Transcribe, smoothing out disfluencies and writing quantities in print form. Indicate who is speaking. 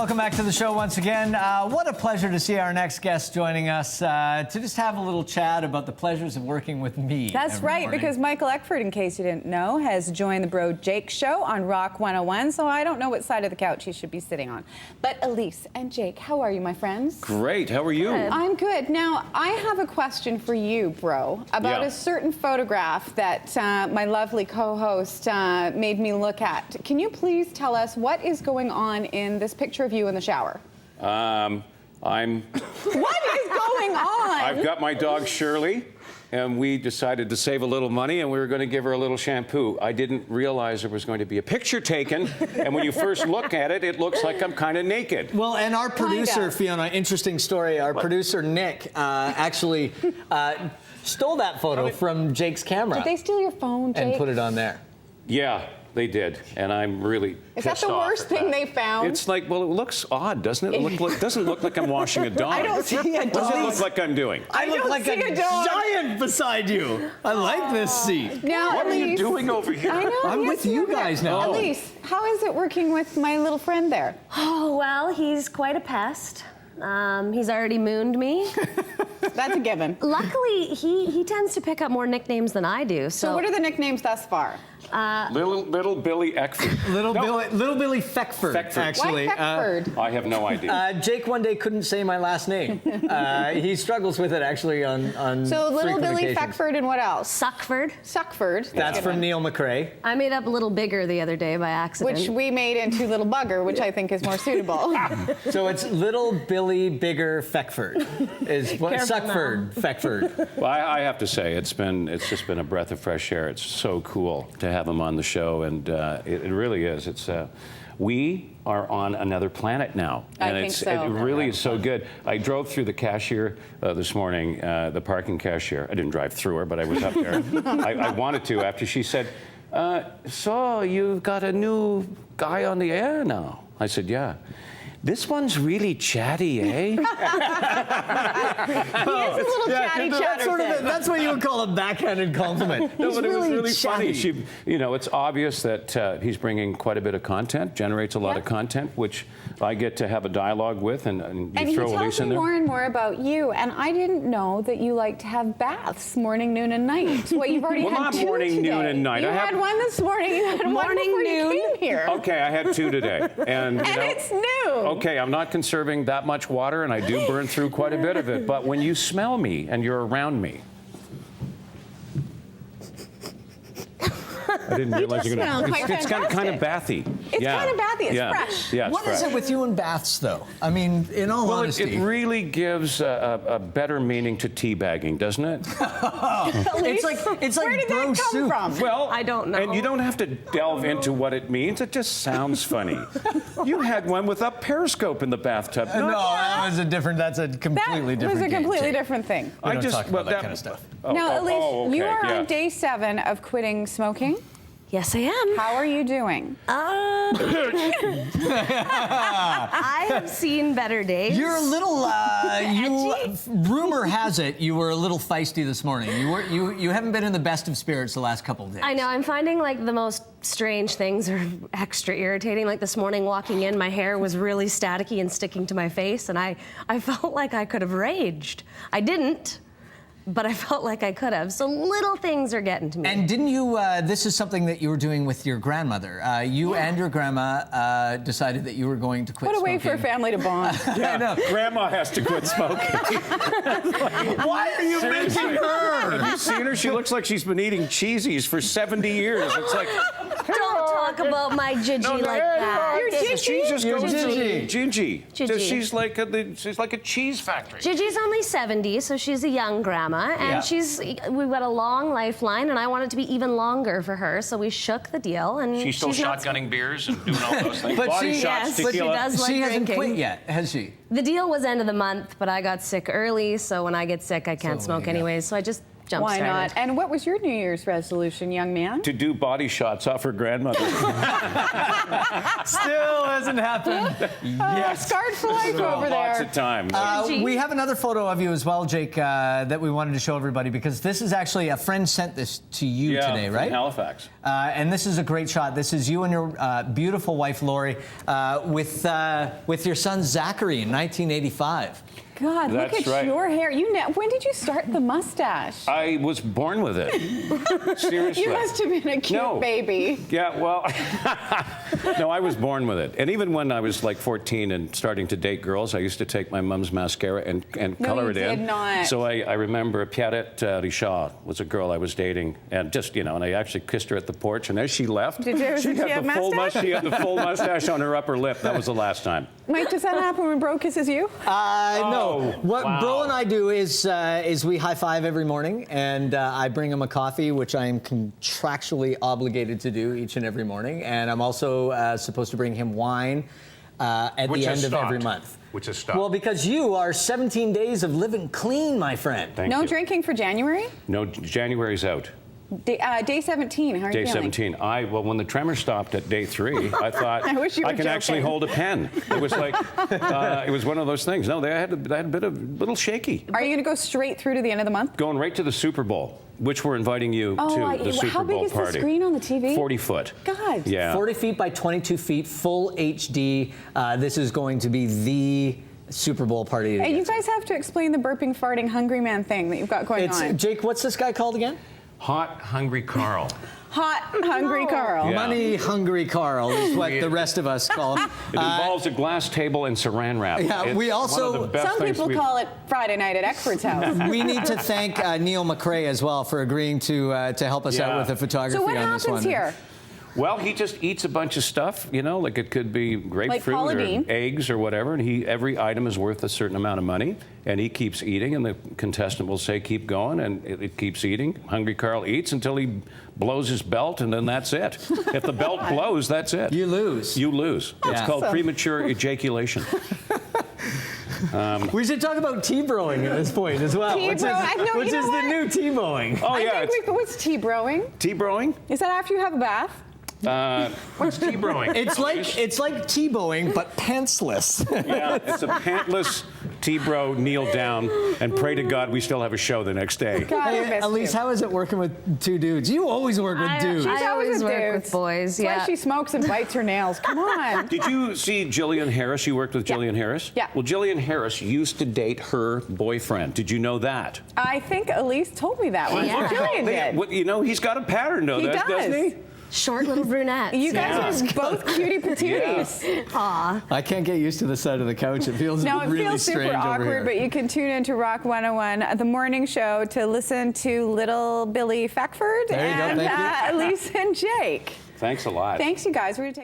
Speaker 1: Welcome back to the show once again. What a pleasure to see our next guest joining us to just have a little chat about the pleasures of working with me.
Speaker 2: That's right, morning. Because Michael Eckford, in case you didn't know, has joined the Bro Jake show on Rock 101, so I don't know what side of the couch he should be sitting on. But Elise and Jake, how are you, my friends?
Speaker 3: Great, how are you?
Speaker 2: Good. I'm good. Now, I have a question for you, bro, about a certain photograph that my lovely co-host made me look at. Can you please tell us what is going on in this picture of you in the shower?
Speaker 3: What
Speaker 2: is going on?
Speaker 3: I've got my dog Shirley, and we decided to save a little money, and we were going to give her a little shampoo. I didn't realize there was going to be a picture taken, and when you first look at it, it looks like I'm kind of naked.
Speaker 1: Well, and our producer, Fiona, interesting story, our producer, Nick, actually stole that photo from Jake's camera.
Speaker 2: Did they steal your phone, Jake?
Speaker 1: And put it on there.
Speaker 3: Yeah. They did, and I'm really
Speaker 2: Is that the worst thing they found?
Speaker 3: It's like, well, it looks odd, doesn't it? It doesn't look like I'm washing a dog.
Speaker 2: I don't see a dog.
Speaker 3: What does it look like I'm doing?
Speaker 1: I look like a giant beside you. I like this seat.
Speaker 2: Now,
Speaker 3: what are you doing over here?
Speaker 2: I know,
Speaker 1: I'm with you guys now.
Speaker 2: Elise, how is it working with my little friend there?
Speaker 4: Oh, well, he's quite a pest. He's already mooned me.
Speaker 2: That's a given.
Speaker 4: Luckily, he tends to pick up more nicknames than I do.
Speaker 2: So what are the nicknames thus far?
Speaker 3: Little Billy Eckford.
Speaker 1: Little Billy Feckford, actually.
Speaker 2: Why Eckford?
Speaker 3: I have no idea.
Speaker 1: Jake one day couldn't say my last name. He struggles with it, actually, on
Speaker 2: So Little Billy
Speaker 1: occasions.
Speaker 2: Feckford and what else?
Speaker 4: Suckford.
Speaker 2: Suckford.
Speaker 1: That's from Neil McRae.
Speaker 4: I made up Little Bigger the other day by accident.
Speaker 2: Which we made into Little Bugger, which I think is more suitable.
Speaker 1: So it's Little Billy Bigger Feckford. Is what Suckford, Feckford.
Speaker 3: Well, I have to say, it's just been a breath of fresh air. It's so cool to have him on the show, and it really is. We are on another planet now, and it really is so good. I drove through the cashier this morning, the parking cashier. I didn't drive through her, but I was up there. I wanted to after she said, "So you've got a new guy on the air now?" I said, "Yeah." This one's really chatty, eh?
Speaker 2: He is a little chatty chatter.
Speaker 1: That's what you would call a backhanded compliment.
Speaker 3: No, but it was really
Speaker 1: chatty.
Speaker 3: funny. It's obvious that he's bringing quite a bit of content, generates a lot of content, which I get to have a dialogue with, and you throw Elise in there.
Speaker 2: And he tells me more and more about you, and I didn't know that you like to have baths morning, noon, and night. Well, you've already had
Speaker 3: not
Speaker 2: two
Speaker 3: morning,
Speaker 2: today.
Speaker 3: noon, and night.
Speaker 2: You had one this morning. You had one before you came here.
Speaker 3: Okay, I had two today, and
Speaker 2: it's new.
Speaker 3: Okay, I'm not conserving that much water, and I do burn through quite a bit of it. But when you smell me and you're around me, I didn't realize you're going to. It's kind of bathy.
Speaker 2: It's kind of bathy. It's fresh.
Speaker 3: Yeah,
Speaker 1: what is it with you in baths, though? I mean, in all honesty.
Speaker 3: It really gives a better meaning to teabagging, doesn't it?
Speaker 1: It's like
Speaker 2: where did
Speaker 1: bro
Speaker 2: that come
Speaker 1: soup.
Speaker 2: from?
Speaker 3: Well,
Speaker 4: I don't know.
Speaker 3: And you don't have to delve into what it means. It just sounds funny. You had one with a periscope in the bathtub.
Speaker 1: No, that's a completely different
Speaker 2: That was a completely
Speaker 1: game.
Speaker 2: different thing.
Speaker 1: We don't talk about that kind of stuff.
Speaker 2: Now, Elise, you are
Speaker 3: okay,
Speaker 2: on day 7 of quitting smoking.
Speaker 4: Yes, I am.
Speaker 2: How are you doing?
Speaker 4: I have seen better days.
Speaker 1: You're a little. Rumor has it you were a little feisty this morning. You haven't been in the best of spirits the last couple of days.
Speaker 4: I know. I'm finding like the most strange things are extra irritating. Like this morning, walking in, my hair was really staticky and sticking to my face, and I felt like I could have raged. I didn't. But I felt like I could have. So little things are getting to me.
Speaker 1: And didn't you, this is something that you were doing with your grandmother. You and your grandma decided that you were going to quit
Speaker 2: What a
Speaker 1: smoking.
Speaker 2: way for a family to bond.
Speaker 3: Yeah, I know. Grandma has to quit smoking.
Speaker 1: Why are you mentioning her?
Speaker 3: Have you seen her? She looks like she's been eating cheesies for 70 years. It's like...
Speaker 4: Don't talk about my Gigi like that.
Speaker 2: You're Gigi?
Speaker 3: She just
Speaker 1: You're
Speaker 3: goes
Speaker 1: Gigi.
Speaker 3: Gigi.
Speaker 4: Gigi.
Speaker 3: She's like a cheese factory.
Speaker 4: Gigi's only 70, so she's a young grandma, and we've got a long lifeline, and I want it to be even longer for her, so we shook the deal, and
Speaker 3: She's still shotgunning beers and doing all those things. Body shots,
Speaker 4: but she
Speaker 3: tequila.
Speaker 4: does like
Speaker 1: She hasn't
Speaker 4: drinking.
Speaker 1: quit yet, has she?
Speaker 4: The deal was end of the month, but I got sick early, so when I get sick, I can't smoke anyways. So I just jump
Speaker 2: Why
Speaker 4: started.
Speaker 2: not? And what was your New Year's resolution, young man?
Speaker 3: To do body shots off her grandmother.
Speaker 1: Still hasn't happened.
Speaker 2: Yes. Scarred for life over
Speaker 3: Lots
Speaker 2: there.
Speaker 3: of time.
Speaker 1: We have another photo of you as well, Jake, that we wanted to show everybody because this is actually a friend sent this to you today,
Speaker 3: from
Speaker 1: right?
Speaker 3: Halifax.
Speaker 1: And this is a great shot. This is you and your beautiful wife, Lori, with your son, Zachary, in 1985.
Speaker 2: God,
Speaker 3: That's
Speaker 2: look at
Speaker 3: right.
Speaker 2: your hair. When did you start the mustache?
Speaker 3: I was born with it. Seriously.
Speaker 2: You must have been a cute baby.
Speaker 3: Yeah, well, no, I was born with it. And even when I was like 14 and starting to date girls, I used to take my mom's mascara and color it in.
Speaker 2: No, you did not.
Speaker 3: So I remember Pierrette Richard was a girl I was dating, and just, and I actually kissed her at the porch, and as she left,
Speaker 2: Did you,
Speaker 3: she had the full
Speaker 2: mustache?
Speaker 3: she had the full mustache on her upper lip. That was the last time.
Speaker 2: Mike, does that happen when Bro kisses you?
Speaker 1: No. What
Speaker 3: wow.
Speaker 1: Bro and I do is we high five every morning, and I bring him a coffee, which I am contractually obligated to do each and every morning. And I'm also supposed to bring him wine at the end of every month.
Speaker 5: Which is stopped.
Speaker 1: Well, because you are 17 days of living clean, my friend.
Speaker 3: Thank
Speaker 2: No
Speaker 3: you.
Speaker 2: drinking for January?
Speaker 3: No, January's out.
Speaker 2: Day 17, how are you
Speaker 3: Day
Speaker 2: feeling?
Speaker 3: 17. Well, when the tremor stopped at day 3, I thought
Speaker 2: I wish you were
Speaker 3: can actually
Speaker 2: joking.
Speaker 3: hold a pen. It was like it was one of those things. No, they had a little shaky.
Speaker 2: Are you going to go straight through to the end of the month?
Speaker 3: Going right to the Super Bowl, which we're inviting you to the Super
Speaker 2: how big
Speaker 3: Bowl
Speaker 2: is
Speaker 3: party.
Speaker 2: the screen on the TV?
Speaker 3: 40 foot.
Speaker 2: God.
Speaker 3: Yeah.
Speaker 1: 40 feet by 22 feet, full HD. This is going to be the Super Bowl party.
Speaker 2: Hey, you guys have to explain the burping, farting, hungry man thing that you've got going on.
Speaker 1: Jake, what's this guy called again?
Speaker 5: Hot, hungry Carl.
Speaker 2: Hot, hungry Carl.
Speaker 3: Yeah.
Speaker 1: Money Hungry Carl is what the rest of us call him.
Speaker 3: It involves a glass table and saran wrap.
Speaker 1: Yeah,
Speaker 3: It's
Speaker 1: we also-
Speaker 3: one of the best
Speaker 2: Some
Speaker 3: things
Speaker 2: people
Speaker 3: we've-
Speaker 2: call it Friday night at Eckford's house.
Speaker 1: We need to thank Neil McRae as well for agreeing to help us out
Speaker 3: Yeah.
Speaker 1: with the photography
Speaker 2: So what
Speaker 1: on this
Speaker 2: happens
Speaker 1: one.
Speaker 2: here?
Speaker 3: Well, he just eats a bunch of stuff, like it could be grapefruit
Speaker 2: Paula
Speaker 3: or
Speaker 2: Deen.
Speaker 3: eggs or whatever, and every item is worth a certain amount of money, and he keeps eating, and the contestant will say, keep going, and it keeps eating. Hungry Carl eats until he blows his belt, and then that's it. If the belt blows, that's it.
Speaker 1: You lose.
Speaker 3: You lose. It's
Speaker 1: Yeah.
Speaker 3: called
Speaker 2: Awesome.
Speaker 3: premature ejaculation.
Speaker 1: We should talk about T-broing at this point as well, which is,
Speaker 2: T-bro- I know,
Speaker 1: which
Speaker 2: you know
Speaker 1: is the
Speaker 2: what?
Speaker 1: new T-bowing.
Speaker 3: Oh,
Speaker 2: I
Speaker 3: yeah.
Speaker 2: think what's tea broing?
Speaker 3: Tea-broing?
Speaker 2: Is that after you have a bath?
Speaker 5: What's tea brewing?
Speaker 1: It's like T-bowing, but pantsless.
Speaker 3: Yeah, it's a pantless T-bro, kneel down, and pray to God we still have a show the next day.
Speaker 2: God, I
Speaker 1: Hey,
Speaker 2: missed
Speaker 1: Elise,
Speaker 2: you.
Speaker 1: how is it working with two dudes? You always work with dudes.
Speaker 2: She's
Speaker 4: I always
Speaker 2: with
Speaker 4: work
Speaker 2: dudes.
Speaker 4: with boys,
Speaker 2: That's
Speaker 4: yeah.
Speaker 2: why she smokes and bites her nails. Come on.
Speaker 3: Did you see Jillian Harris? You worked with Jillian Harris?
Speaker 2: Yeah.
Speaker 3: Well, Jillian Harris used to date her boyfriend. Did you know that?
Speaker 2: I think Elise told me that one.
Speaker 4: Yeah.
Speaker 2: Jillian did.
Speaker 3: Well, he's got a pattern, though,
Speaker 2: He
Speaker 3: doesn't he?
Speaker 2: does.
Speaker 4: Short little brunettes.
Speaker 2: You guys
Speaker 3: Yeah.
Speaker 2: are both cutie patooties.
Speaker 4: Aw.
Speaker 1: I can't get used to the side of the couch. It feels
Speaker 2: No, it
Speaker 1: really
Speaker 2: feels super
Speaker 1: strange over
Speaker 2: awkward,
Speaker 1: here.
Speaker 2: but you can tune into Rock 101, the morning show, to listen to little Billy Eckford
Speaker 1: There you go,
Speaker 2: and
Speaker 1: thank you.
Speaker 2: Elise and Jake.
Speaker 3: Thanks a lot.
Speaker 2: Thanks, you guys. We're going to take